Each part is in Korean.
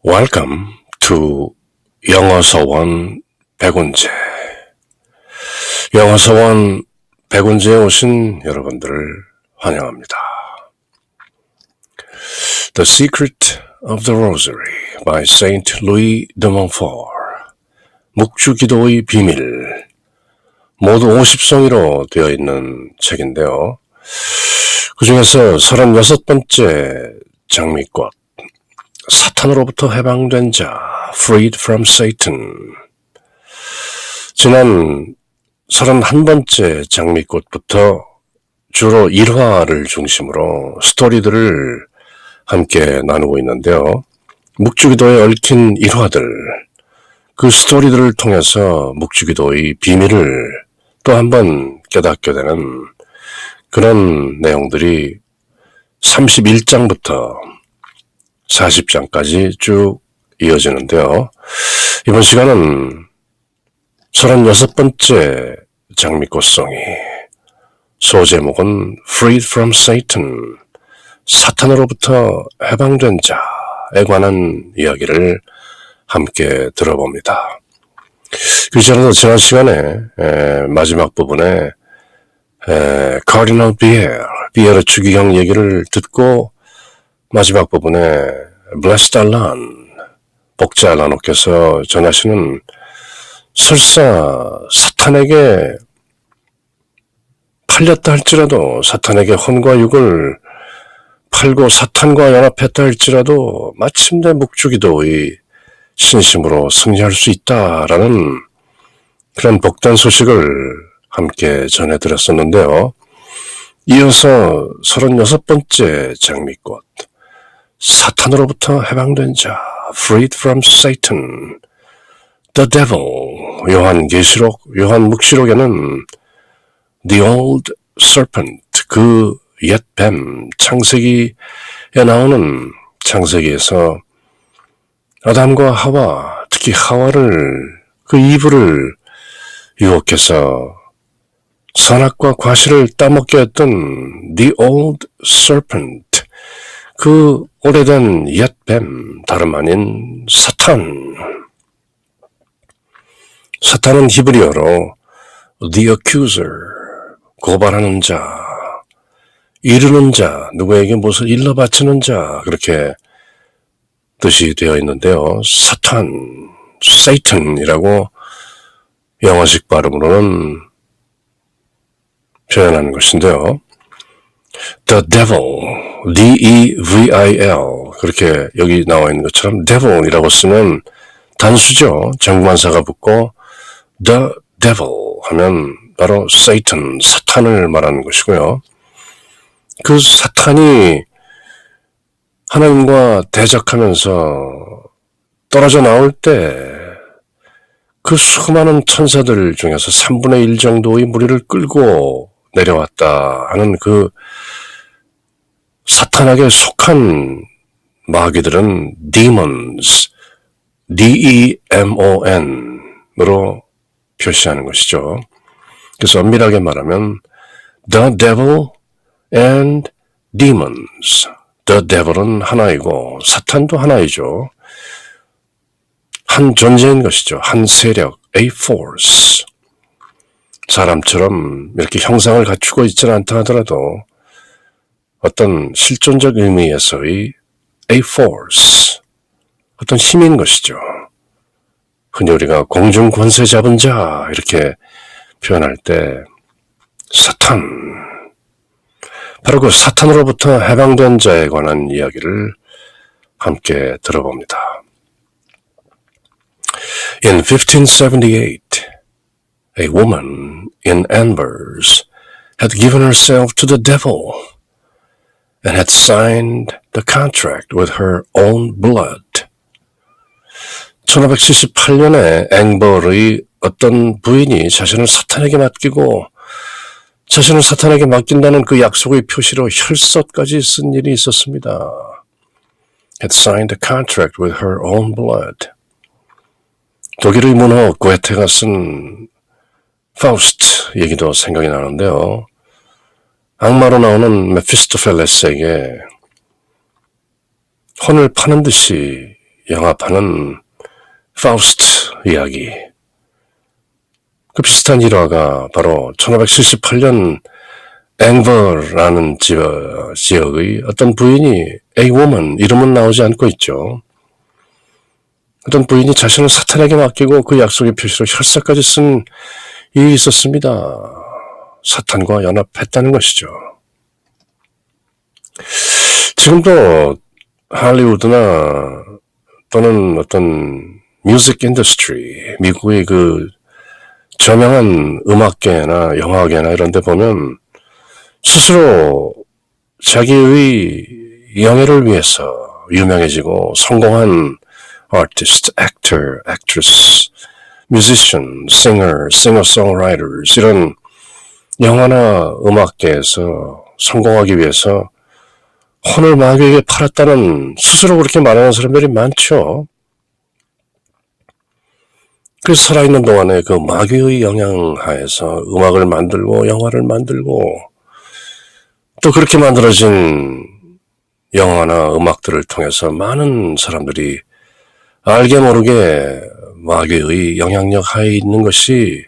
Welcome to 영어서원 백운재. 영어서원 백운재에 오신 여러분들을 환영합니다. The Secret of the Rosary by Saint Louis de Montfort. 묵주기도의 비밀. 모두 50송이로 되어 있는 책인데요. 그 중에서 36번째 장미꽃. 사탄으로부터 해방된 자, freed from Satan. 지난 31번째 장미꽃부터 주로 일화를 중심으로 스토리들을 함께 나누고 있는데요. 묵주기도에 얽힌 일화들, 그 스토리들을 통해서 묵주기도의 비밀을 또 한 번 깨닫게 되는 그런 내용들이 31장부터 40장까지 쭉 이어지는데요. 이번 시간은 36번째 장미꽃송이, 소제목은 Freed from Satan, 사탄으로부터 해방된 자에 관한 이야기를 함께 들어봅니다. 그 전에도 지난 시간에 마지막 부분에 카디널 비에르 추기경 얘기를 듣고 마지막 부분에 Blessed Alan, 복자 알라노께서 전하시는 설사 사탄에게 팔렸다 할지라도, 사탄에게 혼과 육을 팔고 사탄과 연합했다 할지라도 마침내 묵주기도의 신심으로 승리할 수 있다라는 그런 복된 소식을 함께 전해드렸었는데요. 이어서 36번째 장미꽃, 사탄으로부터 해방된 자, freed from Satan, the devil, 요한 묵시록에는 the old serpent, 그 옛 뱀, 창세기에 나오는, 창세기에서 아담과 하와, 특히 하와를, 그 이브를 유혹해서 선악과 과실을 따먹게 했던 the old serpent, 그 오래된 옛뱀, 다름 아닌 사탄. 사탄은 히브리어로 the accuser, 고발하는 자, 이르는 자, 누구에게 무엇을 일러 바치는 자, 그렇게 뜻이 되어 있는데요. 사탄, Satan이라고 영어식 발음으로는 표현하는 것인데요. The devil, D-E-V-I-L, 그렇게 여기 나와 있는 것처럼 devil이라고 쓰면 단수죠. 정관사가 붙고 the devil 하면 바로 Satan, 사탄을 말하는 것이고요. 그 사탄이 하나님과 대적하면서 떨어져 나올 때 그 수많은 천사들 중에서 3분의 1 정도의 무리를 끌고 내려왔다 하는 그 사탄에게 속한 마귀들은 demons, D-E-M-O-N으로 표시하는 것이죠. 그래서 엄밀하게 말하면 the devil and demons, the devil은 하나이고 사탄도 하나이죠. 한 존재인 것이죠. 한 세력, a force. 사람처럼 이렇게 형상을 갖추고 있지는 않다 하더라도 어떤 실존적 의미에서의 a force, 어떤 힘인 것이죠. 흔히 우리가 공중 권세 잡은 자 이렇게 표현할 때 사탄, 바로 그 사탄으로부터 해방된 자에 관한 이야기를 함께 들어봅니다. In 1578, a woman in Anvers had given herself to the devil and had signed the contract with her own blood. 1578년에 앵벌의 어떤 부인이 자신을 사탄에게 맡기고 자신을 사탄에게 맡긴다는 그 약속의 표시로 혈서까지 쓴 일이 있었습니다. Had signed a contract with her own blood. 독일의 문호 고에테가 쓴 파우스트 얘기도 생각이 나는데요. 악마로 나오는 메피스토펠레스에게 혼을 파는 듯이 영화판은 파우스트 이야기. 그 비슷한 일화가 바로 1578년 앵버라는 지역의 어떤 부인이 A woman 이름은 나오지 않고 있죠. 어떤 부인이 자신을 사탄에게 맡기고 그 약속의 표시로 혈서까지 쓴 일이 있었습니다. 사탄과 연합했다는 것이죠. 지금도 할리우드나 또는 어떤 뮤직 인더스트리, 미국의 그 저명한 음악계나 영화계나 이런 데 보면 스스로 자기의 영예를 위해서 유명해지고 성공한 artist, actor, actress, musician, singer, singer-songwriters 이런 영화나 음악계에서 성공하기 위해서 혼을 마귀에게 팔았다는 스스로 그렇게 말하는 사람들이 많죠. 그래서 살아있는 동안에 그 마귀의 영향 하에서 음악을 만들고 영화를 만들고 또 그렇게 만들어진 영화나 음악들을 통해서 많은 사람들이 알게 모르게 마귀의 영향력 하에 있는 것이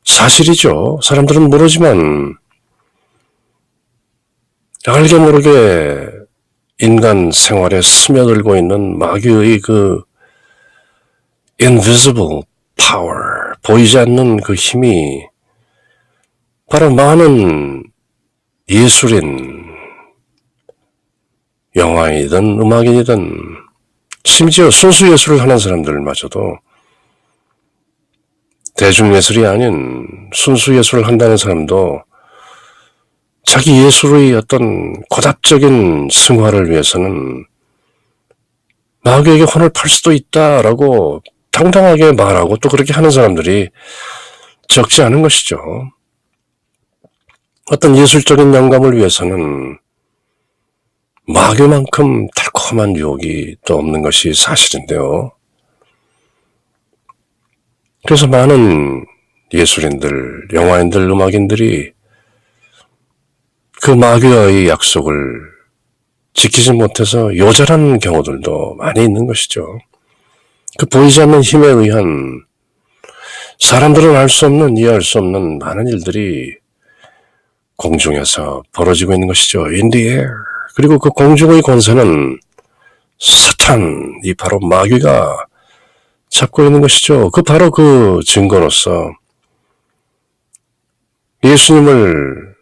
사실이죠. 사람들은 모르지만 알게 모르게 인간 생활에 스며들고 있는 마귀의 그 invisible power, 보이지 않는 그 힘이 바로 많은 예술인, 영화이든 음악인이든 심지어 순수 예술을 하는 사람들마저도 대중예술이 아닌 순수 예술을 한다는 사람도 자기 예술의 어떤 고답적인 승화를 위해서는 마귀에게 혼을 팔 수도 있다라고 당당하게 말하고 또 그렇게 하는 사람들이 적지 않은 것이죠. 어떤 예술적인 영감을 위해서는 마귀만큼 달콤한 유혹이 또 없는 것이 사실인데요. 그래서 많은 예술인들, 영화인들, 음악인들이 그 마귀와의 약속을 지키지 못해서 요절한 경우들도 많이 있는 것이죠. 그 보이지 않는 힘에 의한 사람들은 알 수 없는, 이해할 수 없는 많은 일들이 공중에서 벌어지고 있는 것이죠. In the air. 그리고 그 공중의 권세는 사탄이 바로 마귀가 잡고 있는 것이죠. 그 바로 그 증거로서 예수님을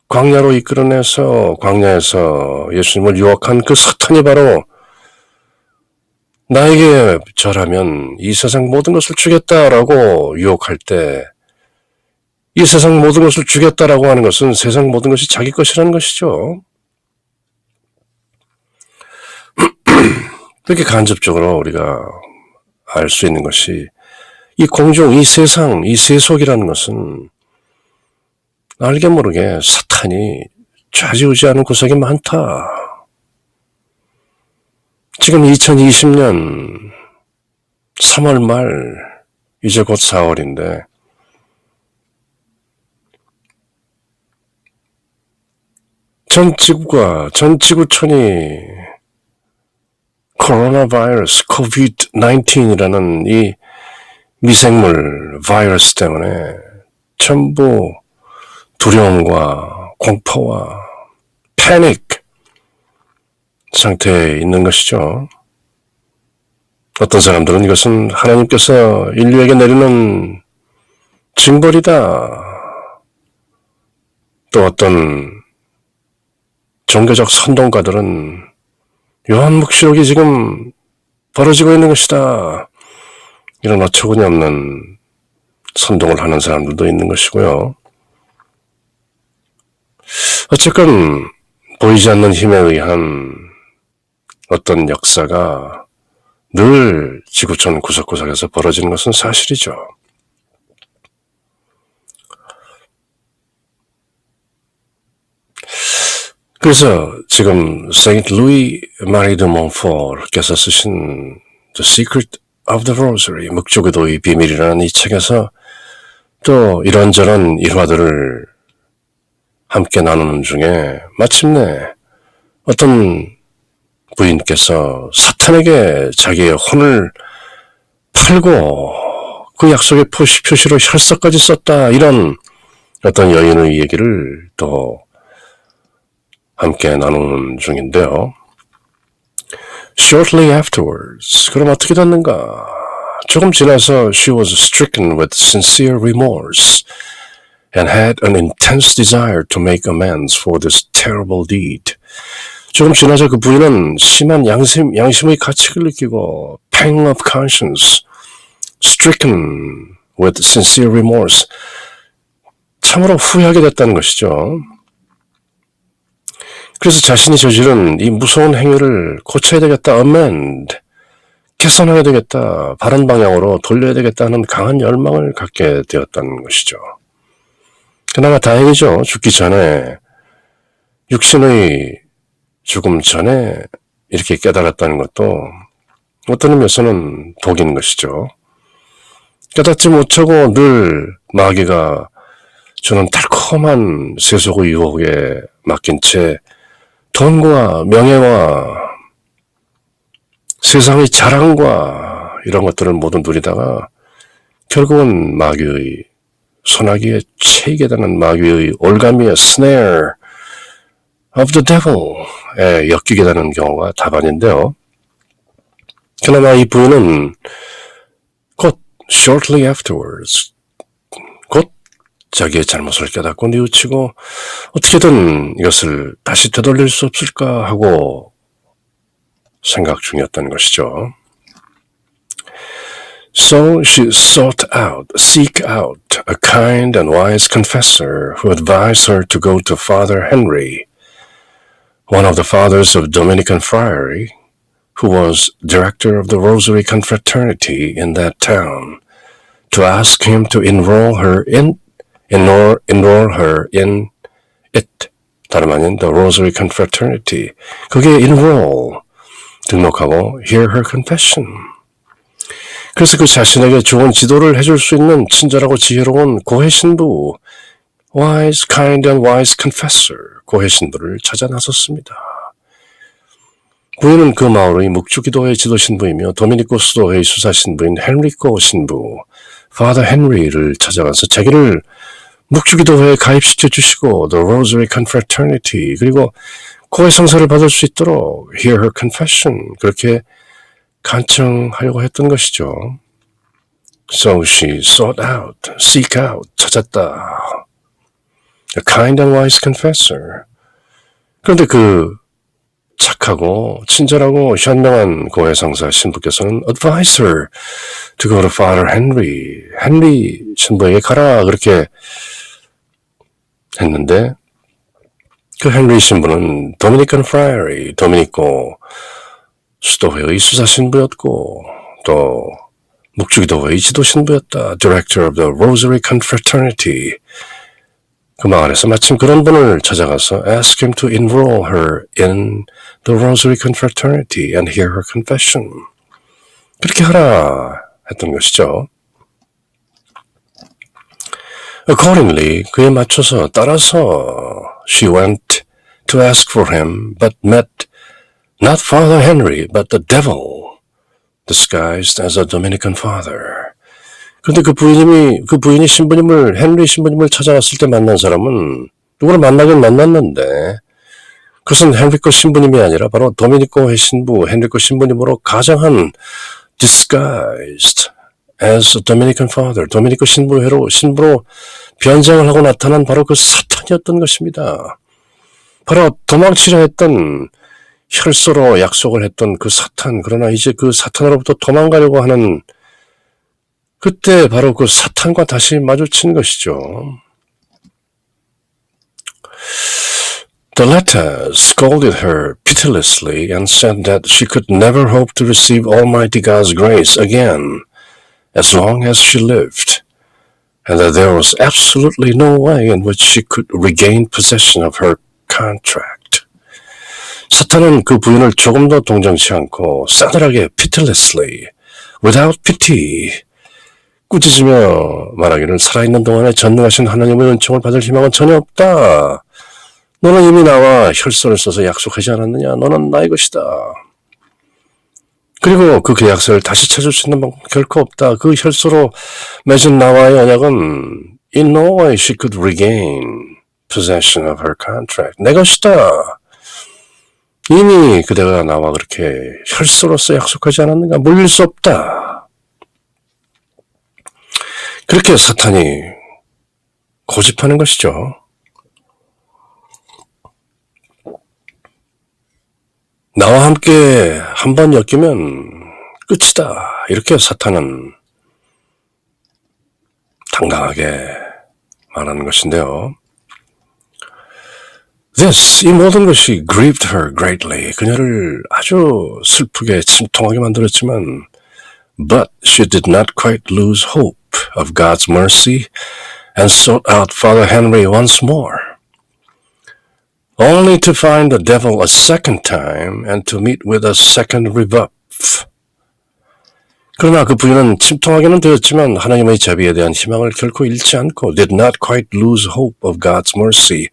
광야로 이끌어내서 광야에서 예수님을 유혹한 그 사탄이 바로 나에게 절하면 이 세상 모든 것을 주겠다라고 유혹할 때 이 세상 모든 것을 주겠다라고 하는 것은 세상 모든 것이 자기 것이라는 것이죠. 그렇게 간접적으로 우리가 알 수 있는 것이 이 공중, 이 세상, 이 세속이라는 것은 알게 모르게 사탄이 좌지우지하는 구석이 많다. 지금 2020년 3월 말, 이제 곧 4월인데 전 지구가, 전 지구촌이 코로나 바이러스, COVID-19이라는 이 미생물 바이러스 때문에 전부 두려움과 공포와 패닉 상태에 있는 것이죠. 어떤 사람들은 이것은 하나님께서 인류에게 내리는 징벌이다. 또 어떤 종교적 선동가들은 요한묵시록이 지금 벌어지고 있는 것이다. 이런 어처구니 없는 선동을 하는 사람들도 있는 것이고요. 어쨌건 보이지 않는 힘에 의한 어떤 역사가 늘 지구촌 구석구석에서 벌어지는 것은 사실이죠. 그래서 지금 세인트 루이 마리 드 몬포르께서 쓰신 The Secret of the Rosary, 묵주기도의 비밀이라는 이 책에서 또 이런저런 일화들을 함께 나누는 중에 마침내 어떤 부인께서 사탄에게 자기의 혼을 팔고 그 약속의 표시로 혈서까지 썼다. 이런 어떤 여인의 얘기를 또 함께 나누는 중인데요. Shortly afterwards, 그럼 어떻게 됐는가? 조금 지나서 she was stricken with sincere remorse and had an intense desire to make amends for this terrible deed. 조금 지나서 그 부인은 심한 양심의 가책을 느끼고 pang of conscience, stricken with sincere remorse, 참으로 후회하게 됐다는 것이죠. 그래서 자신이 저지른 이 무서운 행위를 고쳐야 되겠다, amend, 개선해야 되겠다, 바른 방향으로 돌려야 되겠다는 강한 열망을 갖게 되었다는 것이죠. 그나마 다행이죠. 죽기 전에, 육신의 죽음 전에 이렇게 깨달았다는 것도 어떤 의미에서는 복인 것이죠. 깨닫지 못하고 늘 마귀가 주는 달콤한 세속의 유혹에 맡긴 채 돈과 명예와 세상의 자랑과 이런 것들을 모두 누리다가 결국은 마귀의 소나기에 채이게 되는 마귀의 올가미의 snare of the devil에 엮이게 되는 경우가 다반인데요. 그나마 이 부인은 곧 shortly afterwards, 곧 자기의 잘못을 깨닫고 뉘우치고 어떻게든 이것을 다시 되돌릴 수 없을까 하고 생각 중이었다는 것이죠. So she seek out a kind and wise confessor who advised her to go to Father Henry, one of the fathers of Dominican Friary, who was director of the Rosary Confraternity in that town, to ask him to enroll her in it. 다름 아닌 the Rosary Confraternity. 거기에 enroll, 등록하고 hear her confession. 그래서 그 자신에게 좋은 지도를 해줄 수 있는 친절하고 지혜로운 고해 신부, wise, kind and wise confessor, 고해 신부를 찾아 나섰습니다. 부인은 그 마을의 묵주기도회 지도 신부이며 도미니코 수도회의 수사 신부인 헨리코 신부, Father Henry를 찾아가서 자기를 묵주기도회에 가입시켜 주시고 The Rosary Confraternity, 그리고 고해 성사를 받을 수 있도록 Hear Her Confession, 그렇게 간청하려고 했던 것이죠. So she sought out, seek out, 찾았다. A kind and wise confessor. 그런데 그 착하고 친절하고 현명한 고해 성사 신부께서는 advised her to go to Father Henry. 헨리 신부에게 가라, 그렇게 했는데 그 헨리 신부는 Dominican Friary, 도미니코 수도회의 수사 신부였고 또 묵주기도회의 지도 신부였다. Director of the Rosary Confraternity. 그 마을에서 마침 그런 분을 찾아가서 ask him to enroll her in the Rosary Confraternity and hear her confession. 그렇게 하라 했던 것이죠. Accordingly, 그에 맞춰서 따라서 she went to ask for him, but met not Father Henry, but the devil, disguised as a Dominican father. 그런데 그 부인이 신부님을, 헨리 신부님을 찾아왔을 때 만난 사람은 누구를 만나긴 만났는데 그것은 헨리코 신부님이 아니라 바로 도미니코 신부, 헨리코 신부님으로 가장한 disguised as a Dominican father, 도미니코 신부로 변장을 하고 나타난 바로 그 사탄이었던 것입니다. 바로 도망치려 했던, 혈서로 약속을 했던 그 사탄, 그러나 이제 그 사탄으로부터 도망가려고 하는 그때 바로 그 사탄과 다시 마주친 것이죠. The latter scolded her pitilessly and said that she could never hope to receive Almighty God's grace again as long as she lived, and that there was absolutely no way in which she could regain possession of her contract. 사탄은 그 부인을 조금 더 동정치 않고 싸늘하게 pitilessly, without pity, 꾸짖으며 말하기를 살아있는 동안에 전능하신 하나님의 은총을 받을 희망은 전혀 없다. 너는 이미 나와 혈서를 써서 약속하지 않았느냐? 너는 나의 것이다. 그리고 그 계약서를 다시 찾을 수 있는 방법 결코 없다. 그 혈서로 맺은 나와의 언약은 in no way she could regain possession of her contract. 내 것이다. 이미 그대가 나와 그렇게 혈서로서 약속하지 않았는가? 물릴 수 없다. 그렇게 사탄이 고집하는 것이죠. 나와 함께 한번 엮이면 끝이다. 이렇게 사탄은 당당하게 말하는 것인데요. 이 모든 것이 grieved her greatly. 그녀를 아주 슬프게 침통하게 만들었지만 but she did not quite lose hope of God's mercy and sought out Father Henry once more. Only to find the devil a second time and to meet with a second rebuff. 그러나 그 부인은 침통하게는 되었지만 하나님의 자비에 대한 희망을 결코 잃지 않고 did not quite lose hope of God's mercy.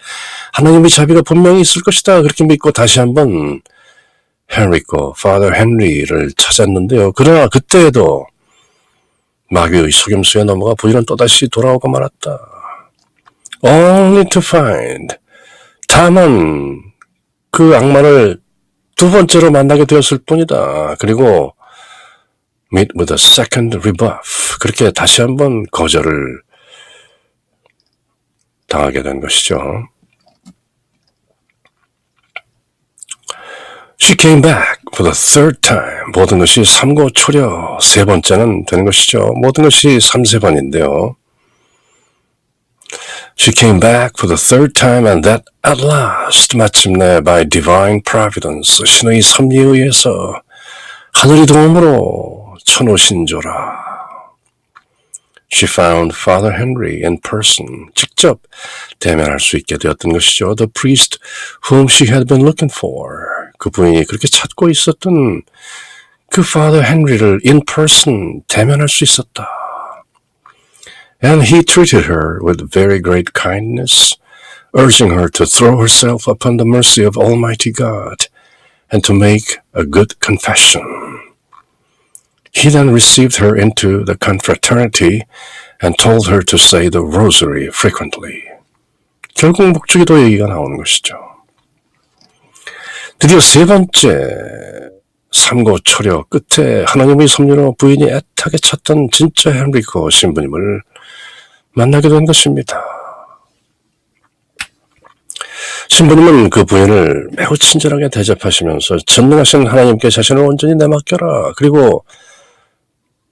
하나님의 자비가 분명히 있을 것이다. 그렇게 믿고 다시 한번 헨리코, Father Henry를 찾았는데요. 그러나 그때에도 마귀의 속임수에 넘어가 부인은 또다시 돌아오고 말았다. Only to find. 다만 그 악마를 두 번째로 만나게 되었을 뿐이다. 그리고 meet with a second rebuff. 그렇게 다시 한번 거절을 당하게 된 것이죠. She came back for the third time. 모든 것이 삼고초려. 세 번째는 되는 것이죠. 모든 것이 3세번인데요. She came back for the third time and that at last 마침내 by divine providence 신의 섭리에 의해서 하늘의 도움으로 천호신조라. She found Father Henry in person. 직접 대면할 수 있게 되었던 것이죠. The priest whom she had been looking for. 그 부인이 그렇게 찾고 있었던 그 Father Henry를 in person 대면할 수 있었다. And he treated her with very great kindness, urging her to throw herself upon the mercy of Almighty God and to make a good confession. He then received her into the confraternity and told her to say the rosary frequently. 결국 목주기도 얘기가 나오는 것이죠. 드디어 세 번째 삼고초려 끝에 하나님의 섭리로 부인이 애타게 찾던 진짜 헨리코 신부님을 만나게 된 것입니다. 신부님은 그 부인을 매우 친절하게 대접하시면서 전능하신 하나님께 자신을 온전히 내맡겨라. 그리고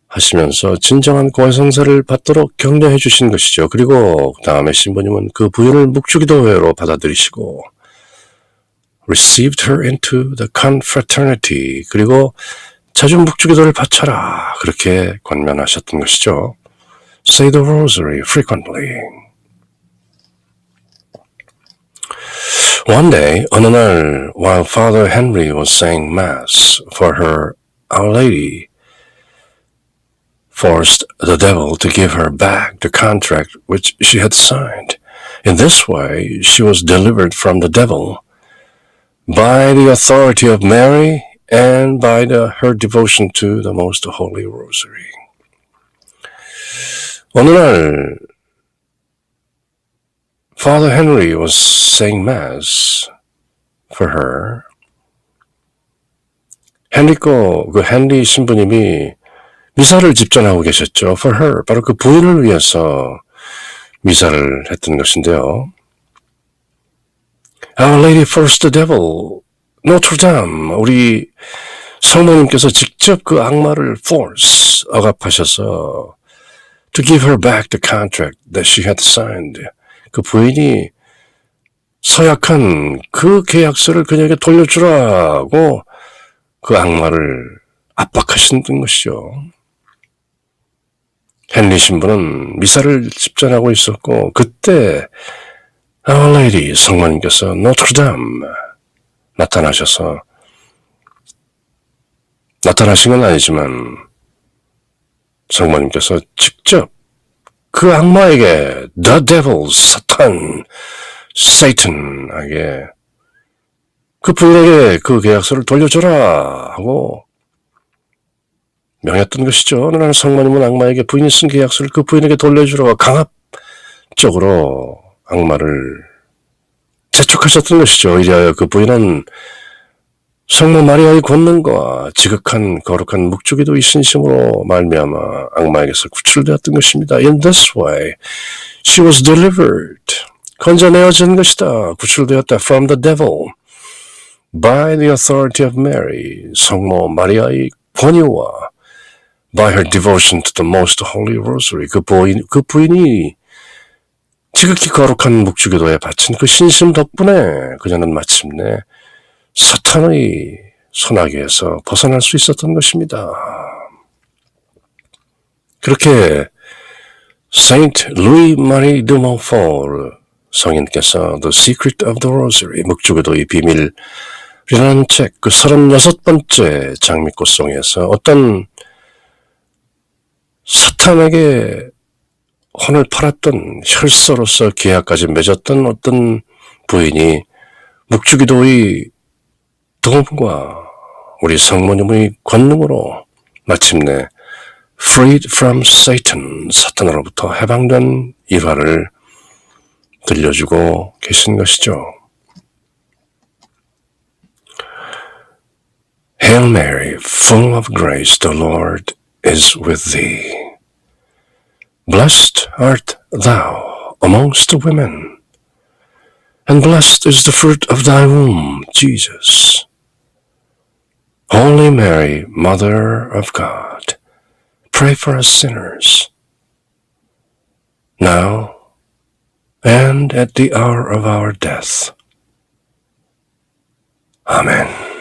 하시면서 진정한 고해성사를 받도록 격려해 주신 것이죠. 그리고 그 다음에 신부님은 그 부인을 묵주기도회로 받아들이시고 received her into the confraternity. 그리고 자주 묵주기도를 바쳐라. 그렇게 권면하셨던 것이죠. Say the rosary frequently. One day, 어느 날, while Father Henry was saying Mass for her, Our Lady forced the devil to give her back the contract which she had signed. In this way, she was delivered from the devil by the authority of Mary and by her devotion to the Most Holy Rosary. 어느 날 Father Henry was saying Mass for her. 헨리 신부님이 미사를 집전하고 계셨죠. For her. 바로 그 부인을 위해서 미사를 했던 것인데요. Our Lady forced the devil. 노트르담. 우리 성모님께서 직접 그 악마를 force, 억압하셔서 to give her back the contract that she had signed. 그 부인이 서약한 그 계약서를 그녀에게 돌려주라고 그 악마를 압박하신 것이죠. 헨리 신부는 미사를 집전하고 있었고 그때 Our Lady 성모님께서 노트르담 나타나신 건 아니지만 성모님께서 직접 그 악마에게 The Devil, 사탄, Satan에게 그 부인에게 그 계약서를 돌려줘라 하고 명했던 것이죠. 어느 날 성모님은 악마에게 부인이 쓴 계약서를 그 부인에게 돌려주러 강압적으로 악마를 재촉하셨던 것이죠. 이리하여 그 부인은 성모 마리아의 권능과 지극한 거룩한 묵주기도의 신심으로 말미암아 악마에게서 구출되었던 것입니다. In this way, she was delivered. 건져내어진 것이다. 구출되었다. From the devil. By the authority of Mary. 성모 마리아의 권위와 by her devotion to the most holy rosary. 그 부인이 지극히 거룩한 묵주기도에 바친 그 신심 덕분에 그녀는 마침내 사탄의 손아귀에서 벗어날 수 있었던 것입니다. 그렇게 Saint Louis Marie de Montfort 성인께서 The Secret of the Rosary, 묵주기도의 비밀이라는 책, 그 36번째 장미꽃송이에서 어떤 사탄에게 혼을 팔았던 혈서로서 계약까지 맺었던 어떤 부인이 묵주기도의 도움과 우리 성모님의 권능으로 마침내 freed from Satan, 사탄으로부터 해방된 일화를 들려주고 계신 것이죠. Hail Mary, full of grace, the Lord is with thee. Blessed art thou amongst women, and blessed is the fruit of thy womb, Jesus. Holy Mary, Mother of God, pray for us sinners, now and at the hour of our death. Amen.